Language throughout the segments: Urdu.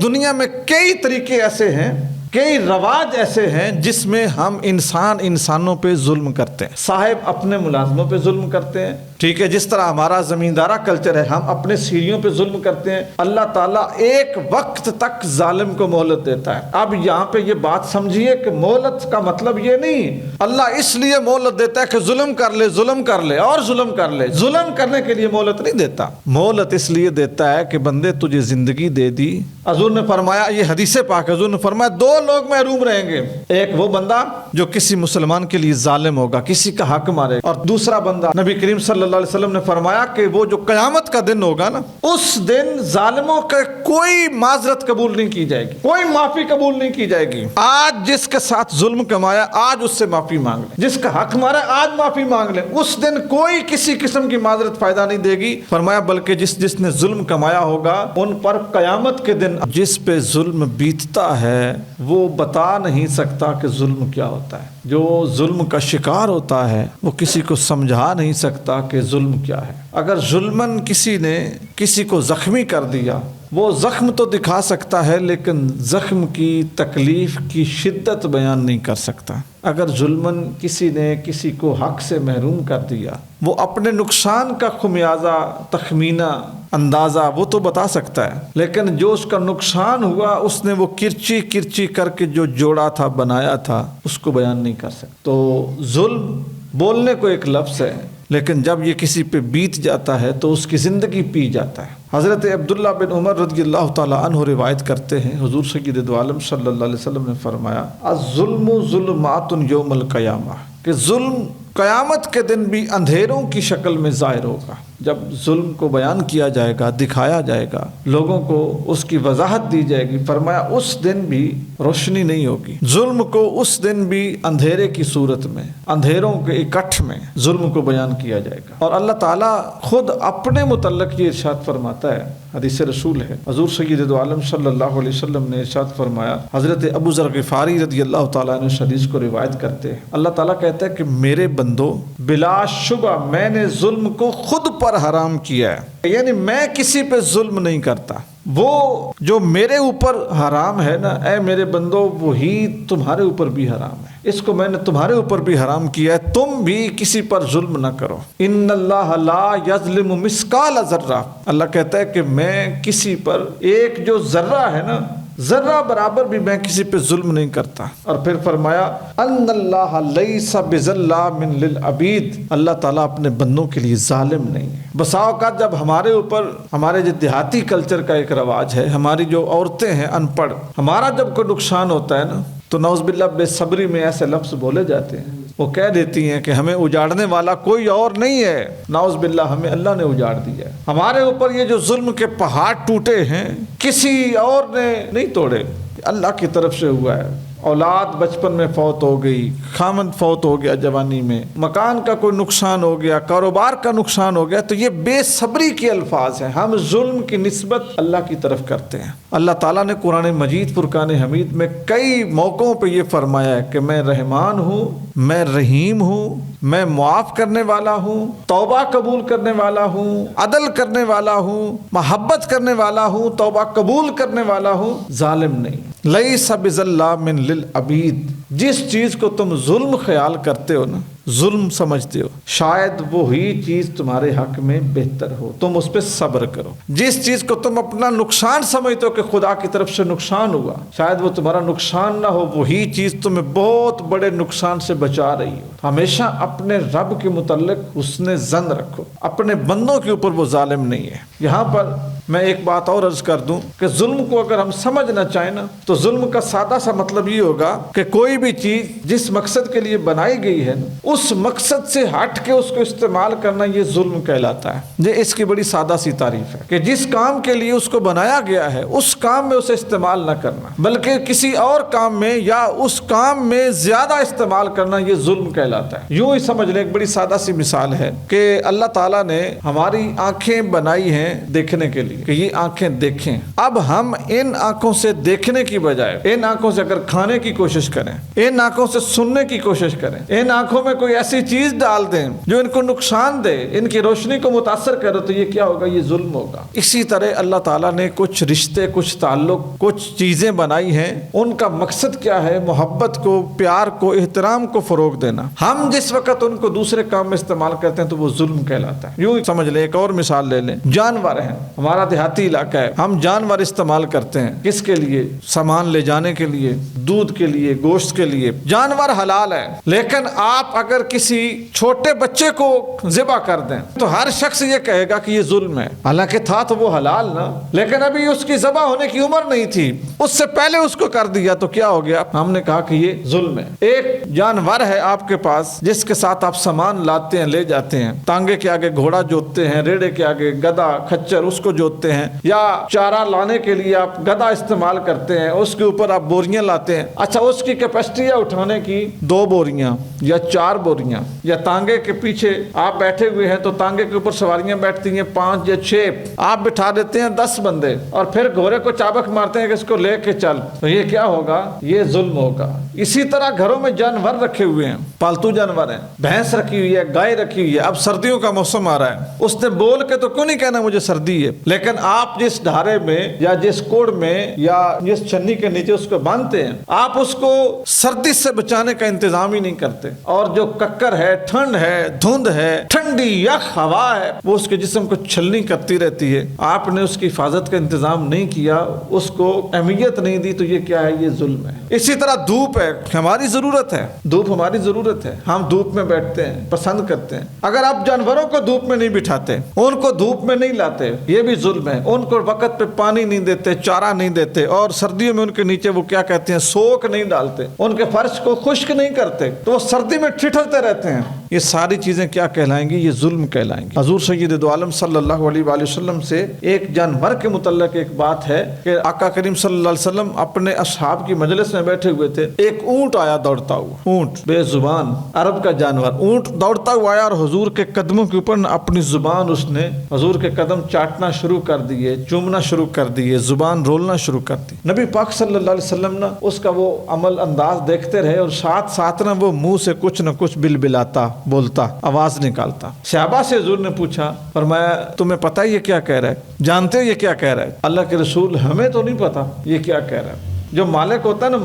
دنیا میں کئی طریقے ایسے ہیں، کئی رواج ایسے ہیں جس میں ہم انسانوں پہ ظلم کرتے ہیں، صاحب اپنے ملازموں پہ ظلم کرتے ہیں، ٹھیک ہے، جس طرح ہمارا زمیندارہ کلچر ہے ہم اپنے سیڑھیوں پہ ظلم کرتے ہیں۔ اللہ تعالیٰ ایک وقت تک ظالم کو مہلت دیتا ہے۔ اب یہاں پہ یہ بات سمجھیے کہ مہلت کا مطلب یہ نہیں اللہ اس لیے مہلت دیتا ہے کہ ظلم کر لے اور ظلم کر لے، ظلم کرنے کے لیے مہلت نہیں دیتا، مہلت اس لیے دیتا ہے کہ بندے تجھے زندگی دے دی۔ حضور نے فرمایا، یہ حدیث پاک، حضور نے فرمایا دو لوگ محروم رہیں گے، ایک وہ بندہ جو کسی مسلمان کے لیے ظالم ہوگا، کسی کا حق مارے، اور دوسرا بندہ نبی کریم صلی اللہ علیہ وسلم نے فرمایا کہ وہ جو قیامت کا دن ہوگا نا، اس دن ظالموں کا کوئی معذرت قبول نہیں کی جائے گی، کوئی معافی قبول نہیں کی جائے گی۔ آج جس کے ساتھ ظلم کمایا آج اس سے معافی مانگ لے، جس کا حق مارا آج معافی مانگ لے، اس دن کوئی کسی قسم کی معذرت فائدہ نہیں دے گی۔ فرمایا بلکہ جس نے ظلم کمایا ہوگا ان پر قیامت کے دن جس پہ ظلم بیتتا ہے وہ بتا نہیں سکتا کہ ظلم کیا ہوتا ہے، جو ظلم کا شکار ہوتا ہے وہ کسی کو سمجھا نہیں سکتا کہ ظلم کیا ہے۔ اگر ظلماً کسی نے کسی کو زخمی کر دیا، وہ زخم تو دکھا سکتا ہے لیکن زخم کی تکلیف کی شدت بیان نہیں کر سکتا۔ اگر ظلماً کسی نے کسی کو حق سے محروم کر دیا، وہ اپنے نقصان کا خمیازہ، تخمینہ، اندازہ وہ تو بتا سکتا ہے، لیکن جو اس کا نقصان ہوا اس نے وہ کرچی کرچی کر کے جو جوڑا تھا، بنایا تھا، اس کو بیان نہیں کر سکتا۔ تو ظلم بولنے کو ایک لفظ ہے، لیکن جب یہ کسی پہ بیت جاتا ہے تو اس کی زندگی پی جاتا ہے۔ حضرت عبداللہ بن عمر رضی اللہ تعالیٰ عنہ روایت کرتے ہیں، حضور سید دو عالم صلی اللہ علیہ وسلم نے فرمایا الظلم ظلمات یوم القیامہ، کہ ظلم قیامت کے دن بھی اندھیروں کی شکل میں ظاہر ہوگا۔ جب ظلم کو بیان کیا جائے گا، دکھایا جائے گا، لوگوں کو اس کی وضاحت دی جائے گی، فرمایا اس دن بھی روشنی نہیں ہوگی، ظلم کو اس دن بھی اندھیرے کی صورت میں، اندھیروں کے اکٹھ میں ظلم کو بیان کیا جائے گا۔ اور اللہ تعالیٰ خود اپنے متعلق یہ ارشاد فرماتا ہے، حدیث رسول ہے، حضور سید دو عالم صلی اللہ علیہ وسلم نے ارشاد فرمایا، حضرت ابو ذر غفاری رضی اللہ تعالیٰ عنہ حدیث کو روایت کرتے ہیں، اللہ تعالیٰ کہتا ہے کہ میرے بندو، بلا شبہ میں نے ظلم کو خود پر حرام کیا ہے، یعنی میں کسی پہ ظلم نہیں کرتا، وہ جو میرے اوپر حرام ہے نا، اے میرے بندو، وہی تمہارے اوپر بھی حرام ہے، اس کو میں نے تمہارے اوپر بھی حرام کیا ہے، تم بھی کسی پر ظلم نہ کرو۔ ان اللہ لا یظلم مثقال ذرہ، اللہ کہتا ہے کہ میں کسی پر ایک جو ذرہ ہے نا، ذرہ برابر بھی میں کسی پہ ظلم نہیں کرتا۔ اور پھر فرمایا ان اللہ لیس بظلام للعبید، اللہ تعالیٰ اپنے بندوں کے لیے ظالم نہیں ہے۔ بسا اوقات جب ہمارے اوپر، ہمارے جو دیہاتی کلچر کا ایک رواج ہے، ہماری جو عورتیں ہیں ان پڑھ، ہمارا جب کوئی نقصان ہوتا ہے نا تو نعوذ باللہ بے صبری میں ایسے لفظ بولے جاتے ہیں، وہ کہہ دیتی ہیں کہ ہمیں اجاڑنے والا کوئی اور نہیں ہے، نعوذ باللہ ہمیں اللہ نے اجاڑ دیا ہے، ہمارے اوپر یہ جو ظلم کے پہاڑ ٹوٹے ہیں کسی اور نے نہیں توڑے، اللہ کی طرف سے ہوا ہے۔ اولاد بچپن میں فوت ہو گئی، خامند فوت ہو گیا جوانی میں، مکان کا کوئی نقصان ہو گیا، کاروبار کا نقصان ہو گیا، تو یہ بے صبری کے الفاظ ہیں، ہم ظلم کی نسبت اللہ کی طرف کرتے ہیں۔ اللہ تعالیٰ نے قرآن مجید فرقان حمید میں کئی موقعوں پہ یہ فرمایا ہے کہ میں رحمان ہوں، میں رحیم ہوں، میں معاف کرنے والا ہوں، توبہ قبول کرنے والا ہوں، عدل کرنے والا ہوں، محبت کرنے والا ہوں، توبہ قبول کرنے والا ہوں، ظالم نہیں۔ لیس بظلام للعبید، جس چیز کو تم ظلم خیال کرتے ہو نا، ظلم سمجھتے ہو، شاید وہی چیز تمہارے حق میں بہتر ہو، تم اس پہ صبر کرو۔ جس چیز کو تم اپنا نقصان سمجھتے ہو کہ خدا کی طرف سے نقصان ہوا، شاید وہ تمہارا نقصان نہ ہو، وہی چیز تمہیں بہت بڑے نقصان سے بچا رہی ہو۔ ہمیشہ اپنے رب کے متعلق حسن ظن رکھو، اپنے بندوں کے اوپر وہ ظالم نہیں ہے۔ یہاں پر میں ایک بات اور عرض کر دوں کہ ظلم کو اگر ہم سمجھنا چاہیں نا تو ظلم کا سادہ سا مطلب یہ ہوگا کہ کوئی بھی چیز جس مقصد کے لیے بنائی گئی ہے اس مقصد سے ہٹ کے اس کو استعمال کرنا، یہ ظلم کہلاتا ہے۔ یہ اس کی بڑی سادہ سی تعریف ہے کہ جس کام کے لیے اس کو بنایا گیا ہے اس کام میں اسے استعمال نہ کرنا، بلکہ کسی اور کام میں یا اس کام میں زیادہ استعمال کرنا، یہ ظلم کہلاتا ہے۔ یوں ہی سمجھ لیں، ایک بڑی سادہ سی مثال ہے کہ اللہ تعالیٰ نے ہماری آنکھیں بنائی ہیں دیکھنے کے لیے، لیے کہ یہ آنکھیں دیکھیں. اب ہم ان آنکھوں سے دیکھنے کی بجائے ان آنکھوں سے اگر کھانے کی کوشش کریں, ان آنکھوں سے سننے کی کوشش کریں, ان آنکھوں میں کوئی ایسی چیز ڈال دیں جو ان کو نقصان دے, ان کی روشنی کو متاثر کرے, تو یہ کیا ہوگا؟ یہ ظلم ہوگا. اسی طرح اللہ تعالیٰ نے کچھ رشتے, کچھ تعلق, کچھ چیزیں بنائی ہیں, ان کا مقصد کیا ہے؟ محبت کو, پیار کو, احترام کو فروغ دینا. ہم جس وقت ان کو دوسرے کام میں استعمال کرتے ہیں تو وہ ظلم کہلاتا ہے. یوں سمجھ لیں, ایک اور مثال لے لیں, جانور ہیں, ہمارا دیہاتی علاقہ ہے, ہم جانور استعمال کرتے ہیں کس کے لیے؟ سامان لے جانے کے لیے, دودھ کے لیے, گوشت کے لیے. جانور حلال ہے, لیکن آپ اگر کسی چھوٹے بچے کو ذبح کر دیں تو ہر شخص یہ کہے گا کہ یہ ظلم ہے. حالانکہ تھا تو وہ حلال نا, لیکن ابھی اس کی ذبح ہونے کی عمر نہیں تھی, اس سے پہلے اس کو کر دیا تو کیا ہو گیا؟ ہم نے کہا کہ یہ ظلم ہے. ایک جانور ہے آپ کے پاس جس کے ساتھ آپ سامان لاتے ہیں, لے جاتے ہیں, تانگے کے آگے گھوڑا جوتتے ہیں, ریڑے کے آگے گدھا, کھچر اس کو جوتتے ہیں, یا چارہ لانے کے لیے آپ گدھا استعمال کرتے ہیں, اس کے اوپر آپ بوریاں لاتے ہیں. اچھا, اس کی کیپیسٹی ہے اٹھانے کی 2 بوریاں یا 4 بوریاں, یا تانگے کے پیچھے آپ بیٹھے ہوئے ہیں تو تانگے کے اوپر سواریاں بیٹھتی ہیں 5 یا 6, آپ بٹھا دیتے ہیں 10 بندے اور پھر گھوڑے کو چابک مارتے ہیں کہ اس کو لے کے چل, تو یہ کیا ہوگا؟ یہ ظلم ہوگا. اسی طرح گھروں میں جانور رکھے ہوئے ہیں, پالتو جانور ہیں, بھینس رکھی ہوئی ہے, گائے رکھی ہوئی ہے. اب سردیوں کا موسم آ رہا ہے, اس نے بول کے تو کیوں نہیں کہنا مجھے سردی ہے, لیکن آپ جس ڈھارے میں یا جس کوڑ میں یا جس چھنی کے نیچے اس کو باندھتے ہیں, آپ اس کو سردی سے بچانے کا انتظام ہی نہیں کرتے. اور جو ککر ہے, ٹھنڈ ہے, دھند ہے, ٹھنڈی یخ ہوا ہے, وہ اس کے جسم کو چھلنی کرتی رہتی ہے. آپ نے اس کی حفاظت کا انتظام نہیں کیا, اس کو اہمیت نہیں دی, تو یہ کیا ہے؟ یہ ظلم ہے. اسی طرح دھوپ ہے, ہماری ضرورت ہے, دھوپ ہماری ضرورت ہے, ہم دھوپ میں بیٹھتے ہیں, پسند کرتے ہیں. اگر آپ جانوروں کو دھوپ میں نہیں بٹھاتے, ان کو دھوپ میں نہیں لاتے, یہ بھی ظلم ہے. ان کو وقت پہ پانی نہیں دیتے, چارہ نہیں دیتے, اور سردیوں میں ان کے نیچے وہ کیا کہتے ہیں؟ سوک نہیں ڈالتے, ان کے فرش کو خشک نہیں کرتے, تو وہ سردی میں ٹھٹھرتے رہتے ہیں. یہ ساری چیزیں کیا کہلائیں گی؟ یہ ظلم کہلائیں گی. حضور سید دو عالم صلی اللہ علیہ وآلہ وسلم سے ایک جانور کے متعلق ایک بات ہے کہ آقا کریم صلی اللہ علیہ وسلم اپنے اصحاب کی مجلس میں بیٹھے ہوئے تھے, ایک اونٹ آیا دوڑتا ہوا, اونٹ بے زبان عرب کا جانور, اونٹ دوڑتا ہوا آیا اور حضور کے قدموں کے اوپر اپنی زبان اس نے حضور کے قدم چاٹنا شروع کر دیے, چومنا شروع کر دیے, زبان رولنا شروع کر دی. نبی پاک صلی اللہ علیہ وسلم نا اس کا وہ عمل انداز دیکھتے رہے, اور ساتھ ساتھ نا وہ منہ سے کچھ نہ کچھ بلبلاتا, بولتا, آواز نکالتا. صحابہ سے حضور نے پوچھا, فرمایا تمہیں پتہ ہے یہ کیا کہہ رہا ہے؟ جانتے ہو یہ کیا کہہ رہا ہے؟ اللہ کے رسول ہمیں تو نہیں پتا یہ کیا کہہ رہا ہے. جو مالک ہوتا ہے نا,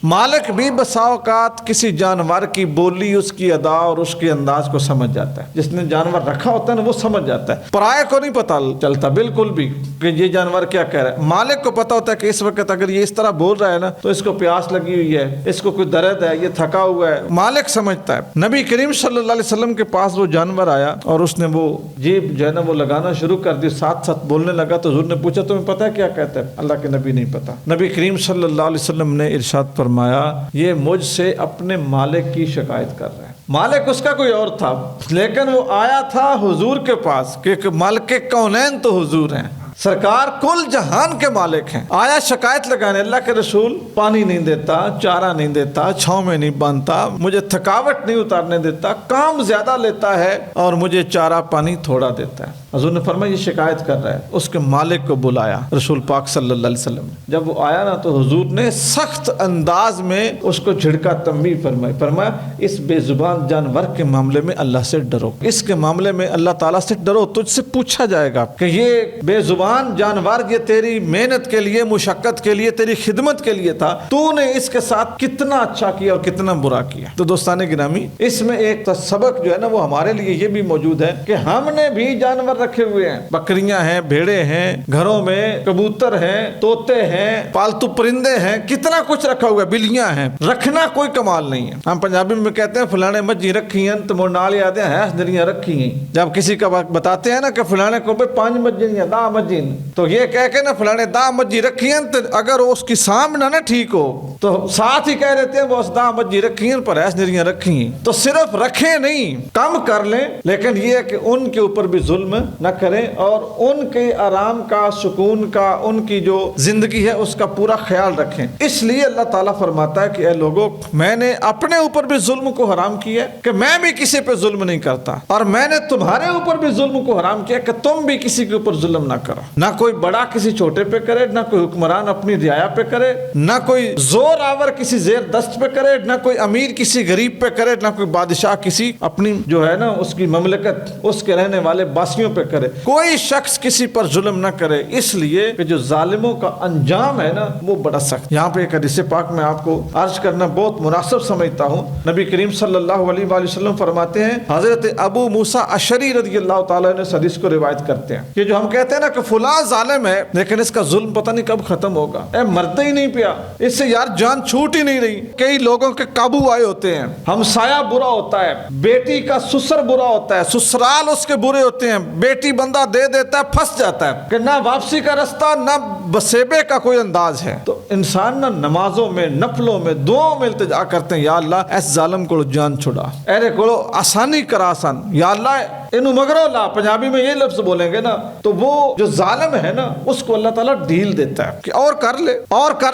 مالک بھی بسا اوقات کسی جانور کی بولی, اس کی ادا اور اس کے انداز کو سمجھ جاتا ہے. جس نے جانور رکھا ہوتا ہے نا وہ سمجھ جاتا ہے, پرائے کو نہیں پتا چلتا بالکل بھی کہ یہ جانور کیا کہہ رہا ہے. مالک کو پتا ہوتا ہے کہ اس وقت اگر یہ اس طرح بول رہا ہے نا تو اس کو پیاس لگی ہوئی ہے, اس کو کوئی درد ہے, یہ تھکا ہوا ہے. مالک سمجھتا ہے. نبی کریم صلی اللہ علیہ وسلم کے پاس وہ جانور آیا اور اس نے وہ جیب جو ہے نا وہ لگانا شروع کر دی, ساتھ ساتھ بولنے لگا. تو حضور نے پوچھا تمہیں پتا ہے کیا کہتا ہے؟ اللہ کے نبی نہیں پتا. نبی کریم صلی اللہ علیہ وسلم نے ارشاد فرمایا, یہ مجھ سے اپنے مالک کی شکایت کر رہا ہے. مالک اس کا کوئی اور تھا, لیکن وہ آیا تھا حضور کے پاس کہ مالک کونین تو حضور ہیں, سرکار کل جہان کے مالک ہیں. آیا شکایت لگانے, اللہ کے رسول پانی نہیں دیتا, چارہ نہیں دیتا, چھاؤں میں نہیں باندھتا, مجھے تھکاوٹ نہیں اتارنے دیتا, کام زیادہ لیتا ہے اور مجھے چارہ پانی تھوڑا دیتا ہے. حضور نے فرمایا یہ شکایت کر رہا ہے. اس کے مالک کو بلایا رسول پاک صلی اللہ علیہ وسلم. جب وہ آیا نا تو حضور نے سخت انداز میں اس کو جھڑکا, تنبیہ فرمائی. فرمایا اس بے زبان جانور کے معاملے میں اللہ سے ڈرو, اس کے معاملے میں اللہ تعالیٰ سے ڈرو. تجھ سے پوچھا جائے گا کہ یہ بے زبان جانور یہ تیری محنت کے لیے, مشقت کے لیے, تیری خدمت کے لیے تھا, تو نے اس کے ساتھ کتنا اچھا کیا اور کتنا برا کیا. تو دوستان گرامی, اس میں ایک سبق جو ہے نا وہ ہمارے لیے یہ بھی موجود ہے کہ ہم نے بھی جانور رکھے ہوئے ہیں, بکریاں ہیں, بھیڑے ہیں, گھروں میں کبوتر ہیں, طوطے ہیں, پالتو پرندے ہیں, کتنا کچھ رکھا ہوا ہے, بلیاں ہیں. رکھنا کوئی کمال نہیں ہے. ہم پنجابی میں کہتے ہیں فلانے مجھی رکھی ہیں تو وہ نال یاد ہیں دنیا رکھی ہیں. جب کسی کا بتاتے ہیں نا کہ فلانے کو 5 مجھیں دا مجھی, تو یہ کہہ کے نا فلانے دا مجھی رکھی ہیں, تو اگر اس کی سامنا نہ ٹھیک ہو تو ساتھ ہی کہہ دیتے ہیں وہ اس دا مجھی رکھی ہیں پر ایس دنیا رکھی ہیں. تو صرف رکھیں نہیں, کم کر لیں, لیکن یہ ہے کہ ان کے اوپر بھی ظلم نہ کریں اور ان کے آرام کا, سکون کا, ان کی جو زندگی ہے اس کا پورا خیال رکھیں. اس لیے اللہ تعالیٰ فرماتا ہے کہ اے لوگوں, میں نے اپنے اوپر بھی ظلم کو حرام کیا کہ میں بھی کسی پہ ظلم نہیں کرتا, اور میں نے تمہارے اوپر بھی ظلم کو حرام کیا کہ تم بھی کسی کے اوپر ظلم نہ کرو. نہ کوئی بڑا کسی چھوٹے پہ کرے، نہ کوئی حکمران اپنی رعایا پہ کرے، نہ کوئی زور آور کسی زیر دست پہ کرے، نہ کوئی امیر کسی غریب پہ کرے، نہ کوئی بادشاہ کسی اپنی جو ہے نا اس کی مملکت اس کے رہنے والے باسیوں پہ کرے۔ کوئی شخص کسی پر ظلم نہ کرے، اس لیے کہ جو ظالموں کا انجام ہے نا وہ بڑا سخت۔ یہاں پہ ایک حدیث پاک میں آپ کو عرض کرنا بہت مناسب سمجھتا ہوں۔ نبی کریم صلی اللہ علیہ وآلہ وسلم فرماتے ہیں، حضرت ابو موسیٰ اشعری رضی اللہ تعالیٰ نے اس حدیث کو روایت کرتے ہیں کہ جو ہم کہتے ہیں نا کہ فلاں ظالم ہے لیکن اس کا ظلم پتہ نہیں کب ختم ہوگا، مرتے ہی نہیں پیا، اس سے یار جان چھوٹ ہی نہیں رہی۔ کئی لوگوں کے قابو آئے ہوتے ہیں، ہمسایہ برا ہوتا ہے، بیٹی کا سسر برا ہوتا ہے، سسرال اس کے برے ہوتے ہیں، بیٹی بندہ دے دیتا ہے پھنس جاتا ہے کہ نہ واپسی کا رستہ نہ بسیبے کا کوئی انداز ہے۔ تو انسان نہ نمازوں میں نفلوں میں دعاؤں میں التجا کرتے ہیں، یا اللہ اس ظالم کو جان چھڑا، ایرے کو آسانی کرا آسان، یا اللہ انو مگرو لا، پنجابی میں یہ لفظ بولیں گے نا تو وہ جو ظالم ہے نا اس کو اللہ تعالیٰ ڈھیل دیتا ہے کہ اور کر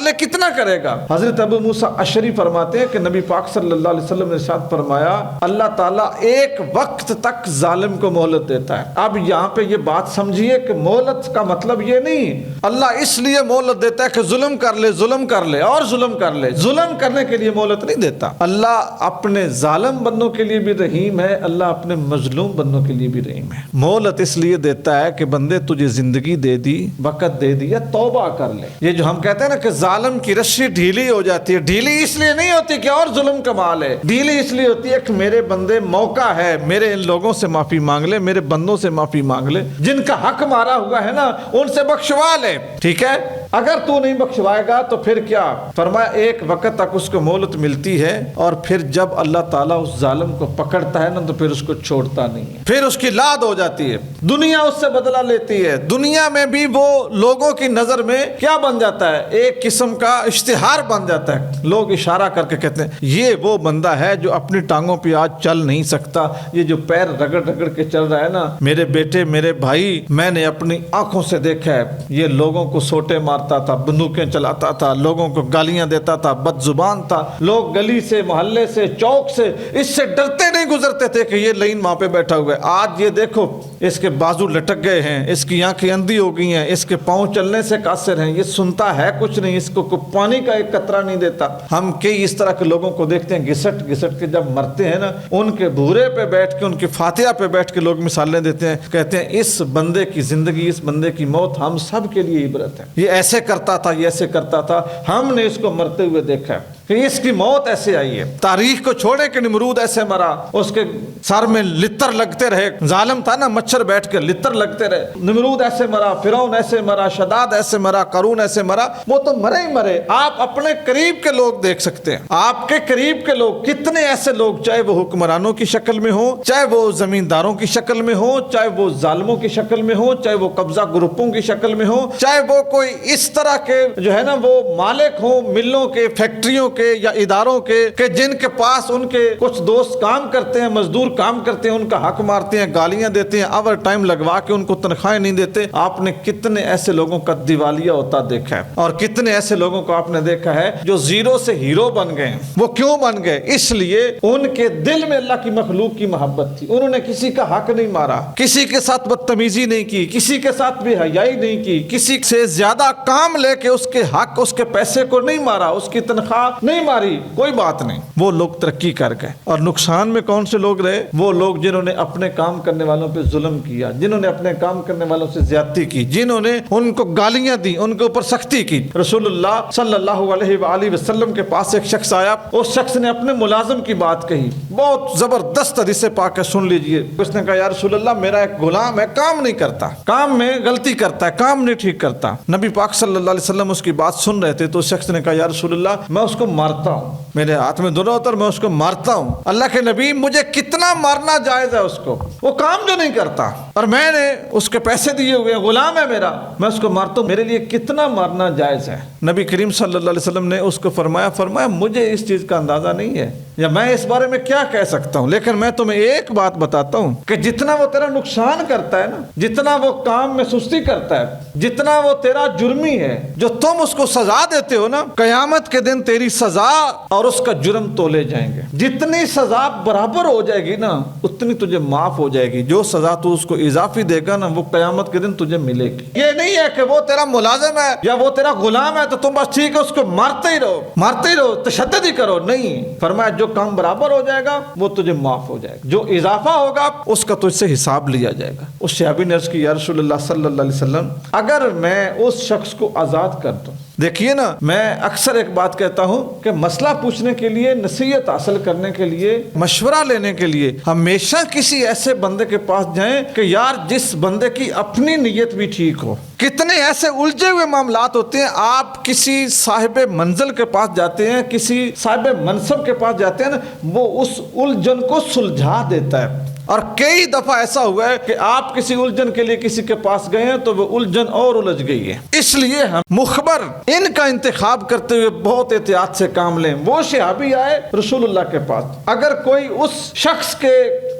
لے، کتنا کرے گا۔ حضرت ابو موسیٰ اشعری فرماتے ہیں کہ نبی پاک صلی اللہ علیہ وسلم نے ارشاد فرمایا، اللہ تعالیٰ ایک وقت تک ظالم کو مہلت دیتا ہے۔ اب یہاں پہ یہ بات سمجھیے کہ مہلت کا مطلب یہ نہیں اللہ اس لیے مہلت دیتا ہے کہ ظلم کر لے اور ظلم کر لے، ظلم کرنے کے لیے مہلت نہیں دیتا۔ اللہ اپنے ظالم بندوں کے لیے بھی رحیم ہے، اللہ اپنے مظلوم بندوں کے لیے بھی رحیم ہے۔ مہلت اس لیے دیتا ہے کہ بندے تجھے زندگی دے دی، وقت دے دیا، توبہ کر لے۔ یہ جو ہم کہتے ہیں نا کہ ظالم کی رشی ڈھیلی ہو جاتی ہے، ڈھیلی اس لیے نہیں ہوتی کہ اور ظلم کما لے، ڈھیلی اس لیے ہوتی ہے کہ میرے بندے موقع ہے، میرے ان لوگوں سے معافی مانگ لے، میرے بندوں سے معافی مانگ لے، جن کا حق مارا ہوا ہے نا ان سے بخشوا لے، ٹھیک ہے۔ اگر تو نہیں بخشوائے گا تو پھر کیا؟ فرمایا ایک وقت تک اس کو مہلت ملتی ہے اور پھر جب اللہ تعالیٰ اس ظالم کو پکڑتا ہے نا تو پھر اس کو چھوڑتا نہیں ہے، پھر اس کی لاد ہو جاتی ہے، دنیا اس سے بدلہ لیتی ہے۔ دنیا میں بھی وہ لوگوں کی نظر میں کیا بن جاتا ہے؟ ایک قسم کا اشتہار بن جاتا ہے، لوگ اشارہ کر کے کہتے ہیں یہ وہ بندہ ہے جو اپنی ٹانگوں پہ آج چل نہیں سکتا، یہ جو پیر رگڑ رگڑ کے چل رہا ہے نا، میرے بیٹے میرے بھائی میں نے اپنی آنکھوں سے دیکھا ہے، یہ لوگوں کو سوٹے مارتا تھا، بندوقیں چلاتا تھا، لوگوں کو گالیاں دیتا تھا، بد زبان تھا، لوگ گلی سے محلے سے چوک سے اس سے ڈرتے نہیں گزرتے تھے کہ یہ لائن وہاں پہ بیٹھا ہوا ہے۔ آج یہ دیکھو اس کے بازو لٹک گئے ہیں، اس کی آنکھیں اندھی ہو گئی ہیں، اس کے پاؤں چلنے سے قاصر ہیں، یہ سنتا ہے کچھ نہیں، اس کو پانی کا ایک قطرہ نہیں دیتا۔ ہم کئی اس طرح کے لوگوں کو دیکھتے ہیں گھسٹ گھسٹ کے جب مرتے ہیں نا ان کے بھورے پہ بیٹھ کے، ان کی فاتحہ پہ بیٹھ کے لوگ مثالیں دیتے ہیں، کہتے ہیں اس بندے کی زندگی، اس بندے کی موت ہم سب کے لیے عبرت ہے، یہ ایسے کرتا تھا، یہ ایسے کرتا تھا، ہم نے اس کو مرتے ہوئے دیکھا ہے کہ اس کی موت ایسے آئی ہے۔ تاریخ کو چھوڑے کہ نمرود ایسے مرا، اس کے سر میں لتر لگتے رہے، ظالم تھا نا، مچھر بیٹھ کے لتر لگتے رہے، نمرود ایسے مرا، فرعون ایسے مرا، شداد ایسے مرا، قارون ایسے مرا، وہ تو مرے ہی مرے۔ آپ اپنے قریب کے لوگ دیکھ سکتے ہیں، آپ کے قریب کے لوگ کتنے ایسے لوگ، چاہے وہ حکمرانوں کی شکل میں ہوں، چاہے وہ زمینداروں کی شکل میں ہوں، چاہے وہ ظالموں کی شکل میں ہوں، چاہے وہ قبضہ گروپوں کی شکل میں ہوں، چاہے وہ کوئی اس طرح کے جو ہے نا وہ مالک ہوں ملوں کے، فیکٹریوں کے یا اداروں کے، کہ جن کے پاس ان کے کچھ دوست کام کرتے ہیں، مزدور کام کرتے ہیں، ان کا حق مارتے ہیں، گالیاں دیتے ہیں، اوور ٹائم لگوا کے ان کو تنخواہیں نہیں دیتے۔ آپ نے کتنے ایسے لوگوں کا دیوالیہ ہوتا دیکھا ہے، اور کتنے ایسے لوگوں کو آپ نے دیکھا ہے جو زیرو سے ہیرو بن گئے۔ وہ کیوں بن گئے؟ اس لیے ان کے دل میں اللہ کی مخلوق کی محبت تھی، انہوں نے کسی کا حق نہیں مارا، کسی کے ساتھ بدتمیزی نہیں کی، کسی کے ساتھ بے حیائی نہیں کی، کسی سے زیادہ کام لے کے اس کے حق، اس کے پیسے کو نہیں مارا، اس کی تنخواہ نہیں ماری، کوئی بات نہیں۔ وہ لوگ ترقی کر گئے، اور نقصان میں کون سے لوگ رہے؟ وہ لوگ جنہوں نے اپنے کام کرنے والوں پہ ظلم کیا، جنہوں نے اپنے کام کرنے والوں سے زیادتی کی، جنہوں نے ان کو گالیاں دی، ان کے اوپر سختی کی۔ رسول اللہ صلی اللہ علیہ وآلہ وسلم کے پاس ایک شخص آیا، اس شخص نے اپنے ملازم کی بات کہی، بہت زبردست حدیث پاک ہے، سن لیجئے۔ اس نے کہا یا رسول اللہ میرا ایک غلام ہے، کام نہیں کرتا، کام میں غلطی کرتا ہے، کام نہیں ٹھیک کرتا۔ نبی پاک صلی اللہ علیہ وسلم اس کی بات سن رہے تھے تو اس شخص نے کہا یا رسول اللہ میں اس کو مارتا ہوں، میرے ہاتھ میں دونوں ہوتا اور میں اس کو مارتا ہوں، اللہ کے نبی مجھے کتنا مارنا جائز ہے اس کو؟ وہ کام جو نہیں کرتا اور میں نے اس کے پیسے دیے ہوئے، غلام ہے میرا، میں اس کو مارتا ہوں، میرے لیے کتنا مارنا جائز ہے؟ نبی کریم صلی اللہ علیہ وسلم نے اس کو فرمایا مجھے اس چیز کا اندازہ نہیں ہے یا میں اس بارے میں کیا کہہ سکتا ہوں، لیکن میں تمہیں ایک بات بتاتا ہوں کہ جتنا وہ تیرا نقصان کرتا ہے نا، جتنا وہ کام میں سستی کرتا ہے، جتنا وہ تیرا جرمی ہے، جو تم اس کو سزا دیتے ہو نا، قیامت کے دن تیری سزا اور اس کا جرم تولے جائیں گے. جتنی سزا برابر ہو جائے گی نا اتنی تجھے معاف ہو جائے گی. جو سزا تو اس کو اضافی دے گا نا وہ قیامت کے دن تجھے ملے گی. یہ نہیں ہے کہ وہ تیرا ملازم ہے یا وہ تیرا غلام ہے تو تم بس ٹھیک ہے اس کو مارتے ہی رہو تشدد ہی کرو. نہیں، فرمایا جو کام برابر ہو جائے گا وہ تجھے معاف ہو جائے گا، جو اضافہ ہوگا اس کا تجھ سے حساب لیا جائے گا. اس صحابی نے عرض کی، یا رسول اللہ صلی اللہ علیہ وسلم اگر میں اس شخص کو آزاد کر دوں. دیکھیے نا، میں اکثر ایک بات کہتا ہوں کہ مسئلہ پوچھنے کے لیے، نصیحت حاصل کرنے کے لیے، مشورہ لینے کے لیے ہمیشہ کسی ایسے بندے کے پاس جائیں کہ یار جس بندے کی اپنی نیت بھی ٹھیک ہو. کتنے ایسے الجھے ہوئے معاملات ہوتے ہیں، آپ کسی صاحب منزل کے پاس جاتے ہیں، کسی صاحب منصب کے پاس جاتے ہیں نا، وہ اس الجھن کو سلجھا دیتا ہے. اور کئی دفعہ ایسا ہوا ہے کہ آپ کسی الجھن کے لیے کسی کے پاس گئے ہیں تو وہ الجھن اور الجھ گئی ہے. اس لیے ہم مخبر ان کا انتخاب کرتے ہوئے بہت احتیاط سے کام لیں. وہ صحابی آئے رسول اللہ کے پاس، اگر کوئی اس شخص کے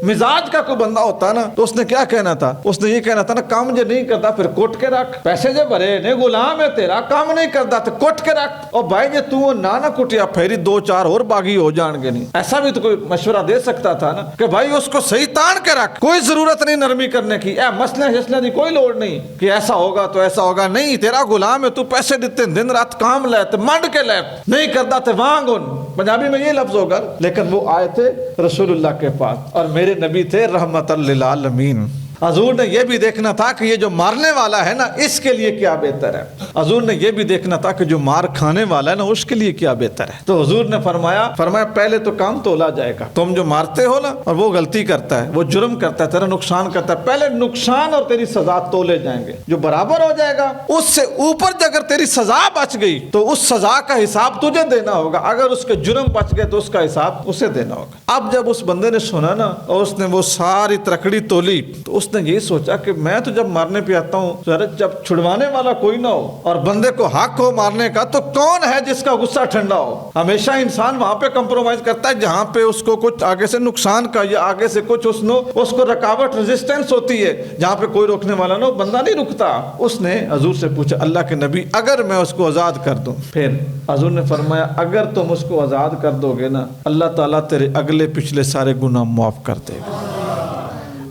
مزاج کا کوئی بندہ ہوتا نا تو اس نے کیا کہنا تھا؟ اس نے یہ کہنا تھا نا، کام مجھے نہیں کرتا پھر کوٹ کے رکھ، پیسے جو بھرے نے غلام ہے تیرا، کام نہیں کرتا تو کوٹ کے رکھ. اور بھائی جی تو نہ کٹیا پھیری دو چار اور باغی ہو جان گے. نہیں، ایسا بھی تو کوئی مشورہ دے سکتا تھا نا کہ بھائی اس کو صحیح تان کے رکھ، کوئی ضرورت نہیں نرمی کرنے کی، مسئلے کی کوئی لوڑ نہیں کہ ایسا ہوگا تو ایسا ہوگا. نہیں، تیرا غلام ہے، تو پیسے دیتے دن رات کام لیتے منڈ کے لے، نہیں کرتا تھے وانگ ان، پنجابی میں یہ لفظ ہوگا. لیکن وہ آئے تھے رسول اللہ کے پاس اور میرے نبی تھے رحمت للعالمین. حضور نے یہ بھی دیکھنا تھا کہ یہ جو مارنے والا ہے نا اس کے لیے کیا بہتر ہے. حضور نے یہ بھی دیکھنا تھا کہ جو مار کھانے والا ہے نا اس کے لیے کیا بہتر ہے. تو حضور نے فرمایا پہلے تو کام تولا جائے گا. تم جو مارتے ہو نا اور وہ غلطی کرتا ہے، وہ جرم کرتا ہے، تیرا نقصان کرتا ہے، پہلے نقصان اور تیری سزا تولے جائیں گے. جو برابر ہو جائے گا اس سے اوپر اگر تیری سزا بچ گئی تو اس سزا کا حساب تجھے دینا ہوگا. اگر اس کے جرم بچ گئے تو اس کا حساب اسے دینا ہوگا. اب جب اس بندے نے سنا نا اور اس نے وہ ساری ترکڑی تولی تو اس نے یہ سوچا کہ میں تو جب مارنے پہ آتا ہوں جب چھڑوانے والا کوئی نہ ہو اور بندے کو حق ہو مارنے کا تو کون ہے جس کا غصہ ٹھنڈا ہو. ہمیشہ انسان وہاں پہ کمپرومائز کرتا ہے جہاں پہ اس کو کچھ آگے سے نقصان کا یا آگے سے کچھ اس کو رکاوٹ ریزسٹنس ہوتی ہے. جہاں پہ کوئی روکنے والا نہ ہو بندہ نہیں رکتا. اس نے حضور سے پوچھا، اللہ کے نبی اگر میں اس کو آزاد کر دوں؟ پھر حضور نے فرمایا اگر تم اس کو آزاد کر دو گے نا اللہ تعالیٰ تیرے اگلے پچھلے سارے گناہ معاف کر دے گا.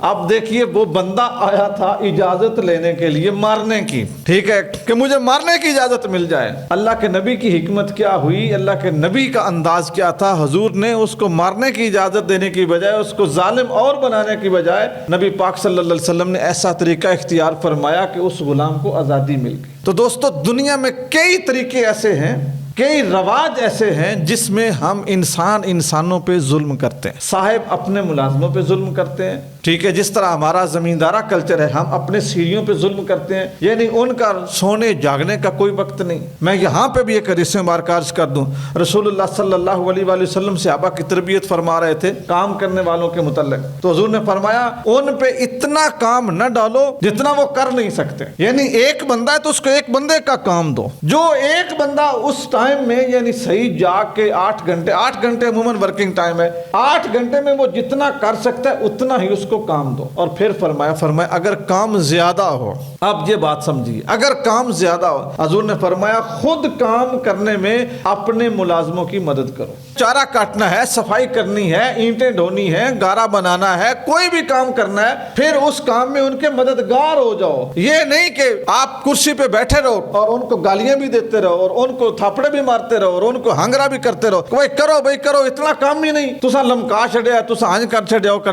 اب دیکھیے وہ بندہ آیا تھا اجازت لینے کے لیے مارنے کی، ٹھیک ہے کہ مجھے مارنے کی اجازت مل جائے. اللہ کے نبی کی حکمت کیا ہوئی، اللہ کے نبی کا انداز کیا تھا. حضور نے اس کو مارنے کی اجازت دینے کی بجائے اس کو ظالم اور بنانے کی بجائے نبی پاک صلی اللہ علیہ وسلم نے ایسا طریقہ اختیار فرمایا کہ اس غلام کو آزادی مل گئی. تو دوستو دنیا میں کئی طریقے ایسے ہیں، کئی رواج ایسے ہیں جس میں ہم انسانوں پہ ظلم کرتے ہیں. صاحب اپنے ملازموں پہ ظلم کرتے ہیں، ٹھیک ہے. جس طرح ہمارا زمیندارہ کلچر ہے ہم اپنے سیڑھیوں پہ ظلم کرتے ہیں، یعنی ان کا سونے جاگنے کا کوئی وقت نہیں. میں یہاں پہ بھی ایک حدیث مبارکہ عرض کر دوں. رسول اللہ صلی اللہ علیہ وآلہ وسلم صحابہ کی تربیت فرما رہے تھے کام کرنے والوں کے متعلق. تو حضور نے فرمایا ان پہ اتنا کام نہ ڈالو جتنا وہ کر نہیں سکتے. یعنی ایک بندہ ہے تو اس کو ایک بندے کا کام دو. جو ایک بندہ اس ٹائم میں یعنی صحیح جاگ کے 8 گھنٹے عموماً ورکنگ ٹائم ہے، 8 گھنٹے میں وہ جتنا کر سکتا ہے اتنا ہی اس کو کام دو. اور پھر فرمایا اگر کام زیادہ ہو، اب یہ بات سمجھیے، اگر کام زیادہ ہو حضور نے فرمایا خود کام کرنے میں اپنے ملازموں کی مدد کرو. چارہ کاٹنا ہے، صفائی کرنی ہے، اینٹیں ڈھونی ہے، گارا بنانا ہے، کوئی بھی کام کرنا ہے پھر اس کام میں ان کے مددگار ہو جاؤ. یہ نہیں کہ آپ کرسی پہ بیٹھے رہو اور ان کو گالیاں بھی دیتے رہو اور ان کو تھاپڑے بھی مارتے رہو اور ان کو ہنگرا بھی کرتے رہو. بھائی کرو اتنا کام ہی نہیں، تسا لمکا چھڑیا، تسا ہنج کر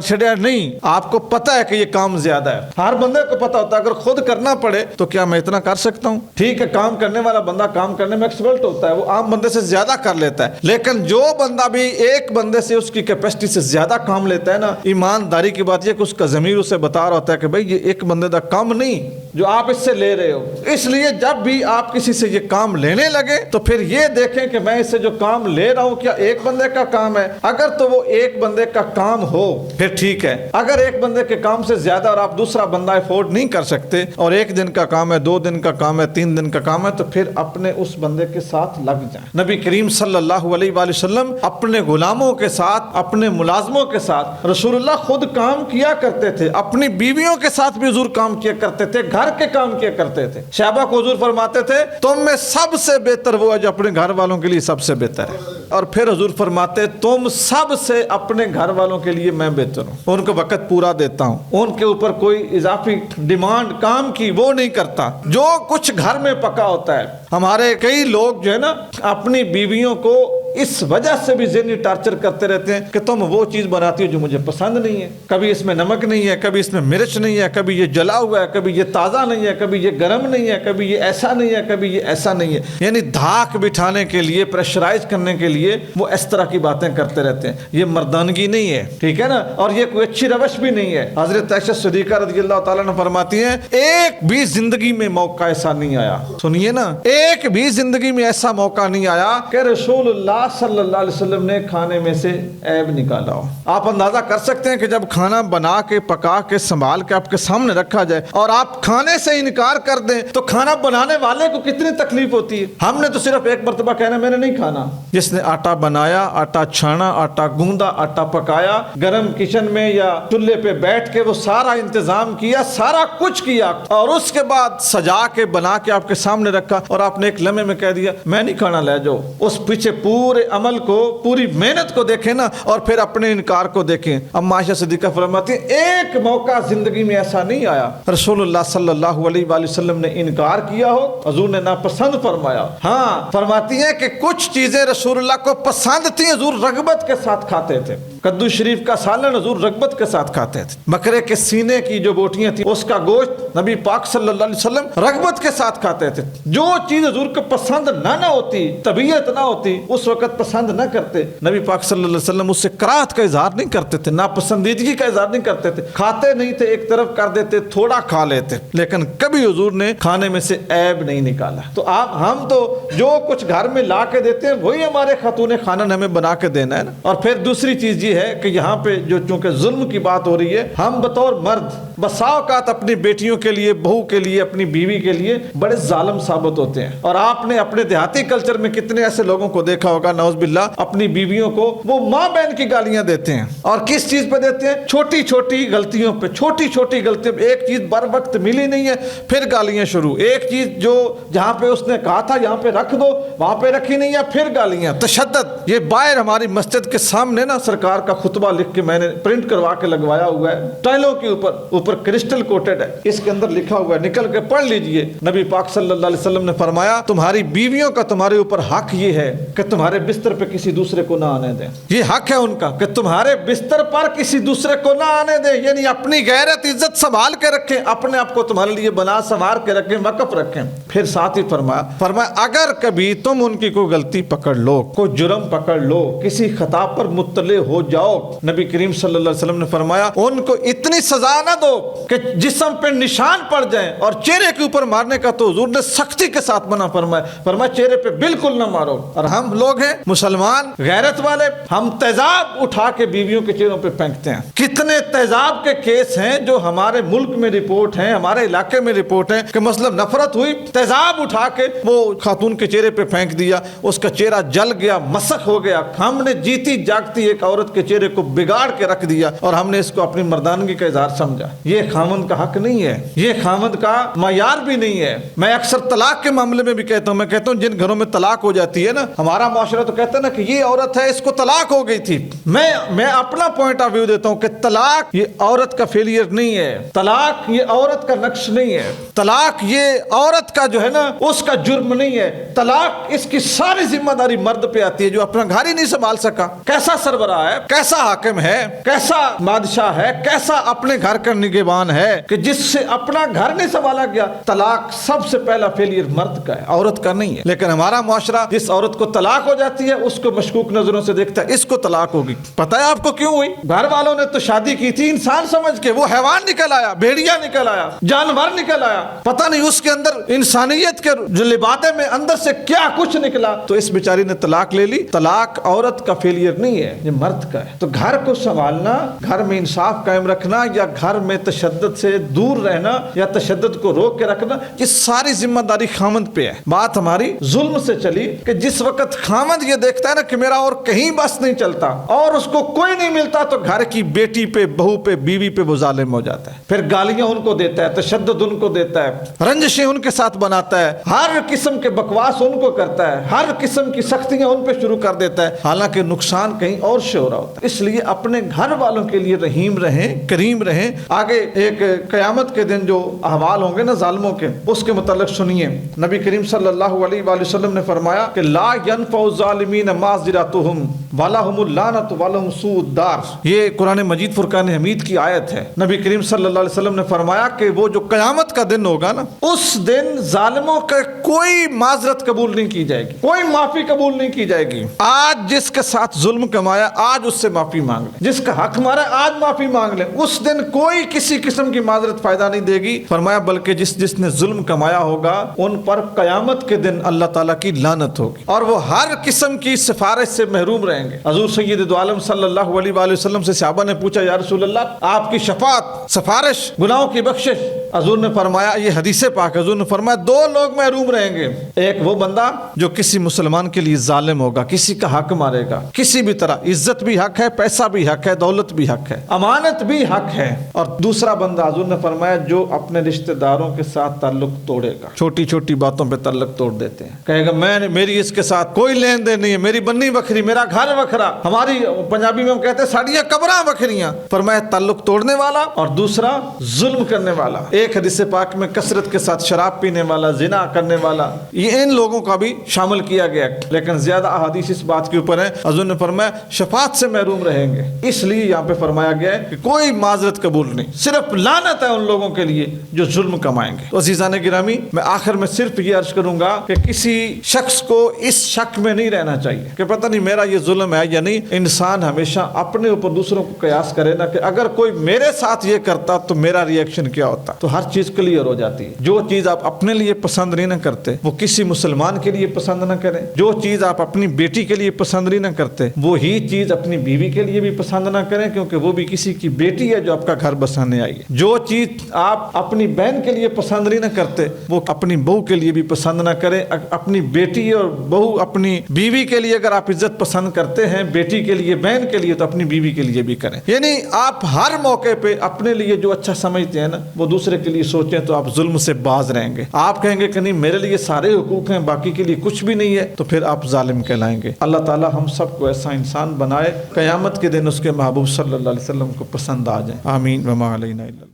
چھڑیا. نہیں، آپ کو پتا ہے کہ یہ کام زیادہ ہے. ہر بندے کو پتا ہوتا ہے اگر خود کرنا پڑے تو کیا میں اتنا کر سکتا ہوں؟ ٹھیک ہے، کام کرنے والا بندہ کام کرنے میں ایکسپرٹ ہوتا ہے، وہ عام بندے سے زیادہ کر لیتا ہے. لیکن جو بندہ بھی ایک بندے سے اس کی کیپیسٹی سے زیادہ کام لیتا ہے نا، ایمانداری کی بات یہ کہ اس کا ضمیر اسے بتا رہا ہوتا ہے کہ بھائی یہ ایک بندے کا کام نہیں جو آپ اس سے لے رہے ہو. اس لیے جب بھی آپ کسی سے یہ کام لینے لگے تو پھر یہ دیکھیں کہ میں اس سے جو کام لے رہا ہوں کیا ایک بندے کا کام ہے. اگر تو وہ ایک بندے کا کام ہو پھر ٹھیک ہے. اگر ایک بندے کے کام سے زیادہ اور آپ دوسرا بندہ افورڈ نہیں کر سکتے اور 1 دن کا کام ہے، 2 دن کا کام ہے، 3 دن کا کام ہے تو پھر اپنے اس بندے کے ساتھ لگ جائیں. نبی کریم صلی اللہ علیہ وآلہ وسلم اپنے غلاموں کے ساتھ، اپنے ملازموں کے ساتھ، رسول اللہ خود کام کیا کرتے تھے، اپنی بیویوں کے ساتھ بھی حضور کام کیا کرتے تھے، گھر کے کام کیا کرتے تھے. صحابہ کو حضور فرماتے تھے تم میں سب سے بہتر وہ ہے جو اپنے گھر والوں کے لیے سب سے بہتر ہے. اور پھر حضور فرماتے تم سب سے اپنے گھر والوں کے لیے میں بہتر ہوں, ان کو وقت پورا دیتا ہوں, ان کے اوپر کوئی اضافی ڈیمانڈ کام کی وہ نہیں کرتا, جو کچھ گھر میں پکا ہوتا ہے. ہمارے کئی لوگ جو ہے نا اپنی بیویوں کو اس وجہ سے بھی ذہنی ٹارچر کرتے رہتے ہیں کہ تم وہ چیز بناتی ہو جو مجھے پسند نہیں ہے, کبھی اس میں نمک نہیں ہے, کبھی اس میں مرچ نہیں ہے, کبھی یہ جلا ہوا ہے, کبھی یہ تازہ نہیں ہے, کبھی یہ گرم نہیں ہے, کبھی یہ ایسا نہیں ہے, کبھی یہ ایسا نہیں ہے. یعنی دھاک بٹھانے کے لیے, پریشرائز کرنے کے لیے وہ اس طرح کی باتیں کرتے رہتے ہیں. یہ مردانگی نہیں ہے, ٹھیک ہے نا, اور یہ کوئی اچھی روش بھی نہیں ہے. حضرت عائشہ صدیقہ رضی اللہ تعالیٰ عنہ فرماتی ہیں ایک بھی زندگی میں موقع ایسا نہیں آیا, سنیے نا, ایک بھی زندگی میں ایسا موقع نہیں آیا کہ رسول اللہ صلی اللہ علیہ وسلم نے کھانے میں سے عیب نکالا ہو. آپ اندازہ کر سکتے ہیں کہ جب کھانا بنا کے پکا کے سنبھال کے آپ کے سامنے رکھا جائے اور آپ کھانے سے انکار کر دیں تو کھانا بنانے والے کو کتنی تکلیف ہوتی ہے. ہم نے تو صرف ایک مرتبہ کہنا میں نے نہیں کھانا. جس نے آٹا بنایا, آٹا چھانا, آٹا گوندا, آٹا پکایا, گرم کچن میں یا چولہے پہ بیٹھ کے وہ سارا انتظام کیا, سارا کچھ کیا, اور اس کے بعد سجا کے بنا کے آپ کے سامنے رکھا اور آپ نے ایک لمحے میں کہہ دیا میں نہیں کھانا, لے جاؤ. اس پیچھے پورے عمل کو, پوری محنت کو دیکھیں نا, اور پھر اپنے انکار کو دیکھیں. اب عائشہ صدیقہ فرماتی ہیں ایک موقع زندگی میں ایسا نہیں آیا رسول اللہ صلی اللہ علیہ وآلہ وسلم نے انکار کیا ہو, حضور نے ناپسند فرمایا. ہاں فرماتی ہیں کہ کچھ چیزیں رسول اللہ کو پسند تھیں, حضور رغبت کے ساتھ کھاتے تھے. کدو شریف کا سالن حضور رغبت کے ساتھ کھاتے تھے. بکرے کے سینے کی جو بوٹیاں تھیں اس کا گوشت نبی پاک صلی اللہ علیہ وسلم رغبت کے ساتھ کھاتے تھے. جو چیز حضور کو پسند نہ ہوتی, طبیعت نہ ہوتی, اس وقت پسند نہ کرتے, نبی پاک صلی اللہ علیہ وسلم اس سے کراہت کا اظہار نہیں کرتے تھے, ناپسندیدگی کا اظہار نہیں کرتے تھے. کھاتے نہیں تھے, ایک طرف کر دیتے, تھوڑا کھا لیتے, لیکن کبھی حضور نے کھانے میں سے عیب نہیں نکالا. تو ہم تو جو کچھ گھر میں لا کے دیتے ہیں وہی ہمارے خاتون خانہ ہمیں بنا کے دینا ہے نا. اور پھر دوسری چیز یہ ہے کہ یہاں پہ جو چونکہ ظلم کی بات ہو رہی ہے, ہم بطور مرد بسا اوقات اپنی بیٹیوں کے لیے, بہو کے لیے, اپنی بیوی کے لیے بڑے ظالم ثابت ہوتے ہیں. اور آپ نے اپنے دیہاتی کلچر میں کتنے ایسے لوگوں کو دیکھا ہوگا نعوذ باللہ اپنی بیویوں کو وہ ماں بہن کی گالیاں دیتے ہیں. اور کس چیز پہ دیتے ہیں؟ چھوٹی چھوٹی غلطیوں پہ, چھوٹی چھوٹی غلطیوں پہ. ایک چیز بر وقت ملی نہیں ہے پھر گالیاں شروع. ایک چیز جو جہاں پہ اس نے کہا تھا یہاں پہ رکھ دو وہاں پہ رکھی نہیں ہے پھر گالیاں, تشدد. یہ باہر ہماری مسجد کے سامنے نا سرکار کا خطبہ لکھ کے میں نے پرنٹ کروا کے لگوایا ہوا ہے, ٹائلوں کے اوپر کرسٹل کوٹڈ ہے. اس کے اندر لکھا ہوا ہے, نکل کے پڑھ لیجئے. نبی پاک صلی اللہ علیہ وسلم نے فرمایا تمہاری بیویوں کا تمہارے اوپر حق یہ ہے کہ تمہارے بستر پہ کسی دوسرے کو نہ آنے دیں. یہ حق ہے ان کا کہ تمہارے بستر پر کسی دوسرے کو نہ آنے دیں. یعنی اپنی غیرت عزت سنبھال کے رکھیں, اپنے آپ کو تمہارے لیے بنا سنوار کے رکھیں, وقف رکھیں. پھر ساتھ ہی فرمایا اگر کبھی تم ان کی کوئی غلطی پکڑ لو, کوئی جرم پکڑ لو, کسی خطا پر مطلع ہو جاؤ, نبی کریم صلی اللہ علیہ وسلم نے فرمایا ان کو اتنی سزا نہ دو کہ جسم پہ نشان پڑ جائیں, اور چہرے کے اوپر مارنے کا تو حضور نے سختی کے ساتھ منع فرمایا چہرے پہ بالکل نہ مارو. اور ہم لوگ ہیں مسلمان غیرت والے, ہم تیزاب اٹھا کے بیویوں کے چہروں پہ پھینکتے ہیں. کتنے تیزاب کے کیس ہیں جو ہمارے ملک میں رپورٹ ہیں, ہمارے علاقے میں رپورٹ ہیں کہ مثلا نفرت ہوئی, تیزاب اٹھا کے وہ خاتون کے چہرے پہ پھینک دیا, اس کا چہرہ جل گیا, مسخ ہو گیا. ہم نے جیتی جاگتی ایک عورت کے چہرے کو بگاڑ کے رکھ دیا اور ہم نے اس کو اپنی مردانگی کا اظہار سمجھا. یہ خاوند کا حق نہیں ہے, یہ خاوند کا معیار بھی نہیں ہے. میں اکثر طلاق کے معاملے میں بھی کہتا ہوں, میں کہتا ہوں جن گھروں میں طلاق ہو جاتی ہے نا, ہمارا معاشرہ تو کہتا ہے نا کہ یہ عورت ہے اس کو طلاق ہو گئی تھی. میں اپنا پوائنٹ آف ویو دیتا ہوں کہ طلاق یہ عورت کا فیلئر نہیں ہے, طلاق یہ عورت کا نقص نہیں ہے, طلاق یہ عورت کا جو ہے نا اس کا جرم نہیں ہے. طلاق اس کی ساری ذمہ داری مرد پہ آتی ہے جو اپنا گھر ہی نہیں سنبھال سکا. کیسا سربراہ ہے, کیسا حاکم ہے, کیسا بادشاہ ہے, کیسا اپنے گھر کا نگہبان ہے کہ جس سے اپنا گھر نہیں سنبھالا گیا. طلاق سب سے پہلا فیلئر مرد کا ہے, عورت کا نہیں ہے. لیکن ہمارا معاشرہ جس عورت کو طلاق ہو جاتی ہے اس کو مشکوک نظروں سے دیکھتا ہے, اس کو طلاق ہوگی. پتہ ہے آپ کو کیوں ہوئی؟ گھر والوں نے تو شادی کی تھی انسان سمجھ کے, وہ حیوان نکل آیا, بھیڑیا نکل آیا, جانور نکل آیا, پتہ نہیں اس کے اندر انسانیت کے جو لبادے میں اندر سے کیا کچھ نکلا, تو اس بیچاری نے طلاق لے لی. طلاق عورت کا فیلئر نہیں ہے, یہ مرد کا ہوتا ہے. تو گھر کو سنبھالنا, گھر میں انصاف قائم رکھنا یا گھر میں تشدد سے دور رہنا یا تشدد کو روک کے رکھنا, یہ ساری ذمہ داری خامند پہ ہے. بات ہماری ظلم سے چلی کہ جس وقت خامند یہ دیکھتا ہے نا کہ میرا اور کہیں بس نہیں چلتا اور اس کو کوئی نہیں ملتا, تو گھر کی بیٹی پہ, بہو پہ, بیوی پہ وہ ظالم ہو جاتا ہے. پھر گالیاں ان کو دیتا ہے, تشدد ان کو دیتا ہے, رنجشیں ان کے ساتھ بناتا ہے, ہر قسم کے بکواس ان کو کرتا ہے, ہر قسم کی سختیاں ان پہ شروع کر دیتا ہے, حالانکہ نقصان کہیں اور سے ہو رہا ہوتا ہے. اس لیے اپنے گھر والوں کے لیے رحیم رہیں, کریم رہیں. آگے ایک قیامت کے دن جو احوال ہوں گے نا ظالموں کے, اس کے متعلق سنیے. نبی کریم صلی اللہ علیہ وآلہ وسلم نے فرمایا کہ لا ينفع الظالمین معذرتهم ولهم اللعنۃ ولهم سوء الدار. یہ قرآن مجید فرقان حمید کی آیت ہے. نبی کریم صلی اللہ علیہ وسلم نے فرمایا کہ وہ جو قیامت کا دن ہوگا نا, اس دن ظالموں کا کوئی معذرت قبول نہیں کی جائے گی, کوئی معافی قبول نہیں کی جائے گی. آج جس کے ساتھ ظلم کمایا آج اس سے معافی مانگ لیں, جس کا حق مارا آج معافی مانگ لیں. اس دن کوئی کسی قسم کی معذرت فائدہ نہیں دے گی. فرمایا بلکہ جس نے ظلم کمایا ہوگا ان پر قیامت کے دن اللہ تعالیٰ کی لعنت ہوگی اور وہ ہر قسم کی سفارش سے محروم رہیں گے. حضور سید دو عالم صلی اللہ علیہ وآلہ وسلم سے صحابہ نے پوچھا یا رسول اللہ آپ کی شفاعت, سفارش, گناہوں کی بخشش. حضور نے فرمایا, یہ حدیث پاک, حضور نے فرمایا دو لوگ محروم رہیں گے. ایک وہ بندہ جو کسی مسلمان کے لیے ظالم ہوگا, کسی کا حق مارے گا کسی بھی طرح, عزت بھی حق ہے, پیسہ بھی حق ہے, دولت بھی حق ہے, امانت بھی حق ہے. اور دوسرا بندہ حضور نے فرمایا جو اپنے رشتہ داروں کے ساتھ تعلق توڑے گا, چھوٹی چھوٹی باتوں پہ تعلق توڑ دیتے ہیں, کہے گا میری اس کے ساتھ کوئی لین دین نہیں ہے, میری بنی بکھری, میرا گھر وکھرا, ہماری پنجابی میں ہم کہتے ہیں ساڑیاں قبراں بکھریاں. فرمایا تعلق توڑنے والا اور دوسرا ظلم کرنے والا. ایک حدیث پاک میں کثرت کے ساتھ شراب پینے والا, زنا کرنے والا, یہ ان لوگوں کا بھی شامل کیا گیا, لیکن زیادہ احادیث اس بات کے اوپر ہے. حضور نے فرمایا شفاعت سے محروم رہیں گے. اس لیے یہاں پہ فرمایا گیا ہے کہ کوئی معذرت قبول نہیں, صرف لعنت ہے ان لوگوں کے لیے جو ظلم کمائیں گے. تو عزیزان گرامی, میں آخر میں صرف یہ عرض کروں گا کہ کسی شخص کو اس شک میں نہیں رہنا چاہیے کہ پتہ نہیں میرا یہ ظلم ہے یا نہیں. انسان ہمیشہ اپنے اوپر دوسروں کو قیاس کرے نا کہ اگر کوئی میرے ساتھ یہ کرتا تو میرا ریئیکشن کیا ہوتا. تو ہر چیز کلیئر ہو جاتی ہے. جو چیز آپ اپنے لیے پسند نہیں نہ کرتے وہ کسی مسلمان کے لیے پسند نہ کریں. جو چیز آپ اپنی بیٹی کے لیے پسند نہیں نہ کرتے وہی چیز اپنی بیوی کے لیے بھی پسند نہ کریں, کیونکہ وہ بھی کسی کی بیٹی ہے جو آپ کا گھر بسانے آئی ہے. جو چیز آپ اپنی بہن کے لیے پسند نہیں نہ کرتے وہ اپنی بہو کے لیے بھی پسند نہ کریں. اپنی بیٹی اور بہو, اپنی بیوی کے لیے اگر آپ عزت پسند کرتے ہیں, بیٹی کے لیے, بہن کے لیے, تو اپنی بیوی کے لیے بھی کریں. یعنی آپ ہر موقع پہ اپنے لیے جو اچھا سمجھتے ہیں نا وہ دوسرے کے لیے سوچیں تو آپ ظلم سے باز رہیں گے. آپ کہیں گے کہ نہیں میرے لیے سارے حقوق ہیں باقی کے لیے کچھ بھی نہیں ہے, تو پھر آپ ظالم کہلائیں گے. اللہ تعالی ہم سب کو ایسا انسان بنائے قیامت کے دن اس کے محبوب صلی اللہ علیہ وسلم کو پسند آ جائیں. آمین وما علینا الا